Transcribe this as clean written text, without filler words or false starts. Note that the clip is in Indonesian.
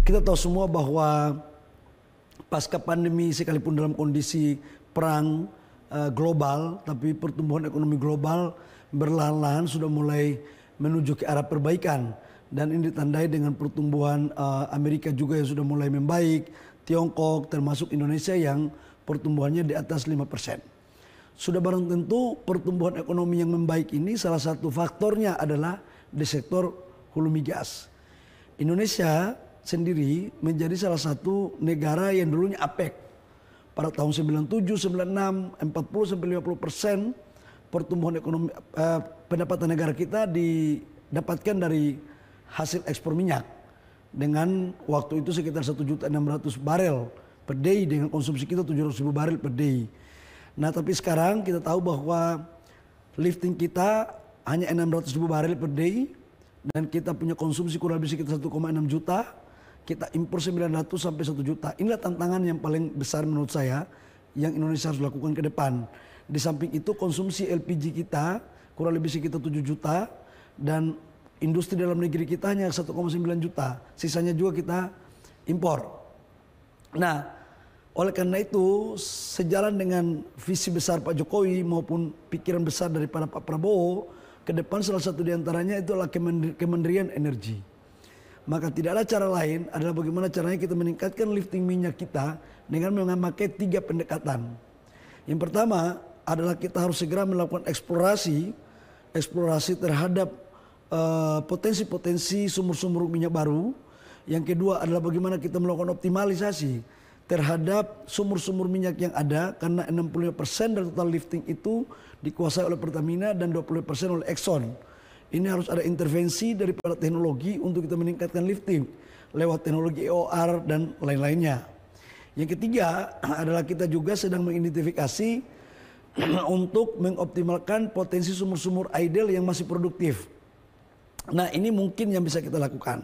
Kita tahu semua bahwa pasca pandemi sekalipun dalam kondisi perang global, tapi pertumbuhan ekonomi global berlahan-lahan sudah mulai menuju ke arah perbaikan. Dan ini ditandai dengan pertumbuhan Amerika juga yang sudah mulai membaik, Tiongkok termasuk Indonesia yang pertumbuhannya di atas 5%. Sudah barang tentu pertumbuhan ekonomi yang membaik ini salah satu faktornya adalah di sektor hulu migas. Indonesia sendiri menjadi salah satu negara yang dulunya APEC. Pada tahun 97, 96, 40 sampai 50% pertumbuhan ekonomi pendapatan negara kita didapatkan dari hasil ekspor minyak. Dengan waktu itu sekitar 1.600.000 barel per day dengan konsumsi kita 700.000 barel per day. Nah, tapi sekarang kita tahu bahwa lifting kita hanya 600.000 barel per day dan kita punya konsumsi kurang lebih sekitar 1,6 juta. Kita impor 900 sampai 1 juta. Inilah tantangan yang paling besar menurut saya yang Indonesia harus lakukan ke depan. Di samping itu konsumsi LPG kita kurang lebih sekitar 7 juta dan industri dalam negeri kita hanya 1,9 juta. Sisanya juga kita impor. Nah, oleh karena itu sejalan dengan visi besar Pak Jokowi maupun pikiran besar daripada Pak Prabowo, ke depan salah satu diantaranya itu adalah Kementerian Energi. Maka tidak ada cara lain adalah bagaimana caranya kita meningkatkan lifting minyak kita dengan memakai 3 pendekatan. Yang pertama adalah kita harus segera melakukan eksplorasi terhadap potensi-potensi sumur-sumur minyak baru. Yang kedua adalah bagaimana kita melakukan optimalisasi terhadap sumur-sumur minyak yang ada, karena 65% dari total lifting itu dikuasai oleh Pertamina dan 20% oleh Exxon. Ini harus ada intervensi daripada teknologi untuk kita meningkatkan lifting lewat teknologi EOR dan lain-lainnya. Yang ketiga adalah kita juga sedang mengidentifikasi untuk mengoptimalkan potensi sumur-sumur idle yang masih produktif. Nah, ini mungkin yang bisa kita lakukan.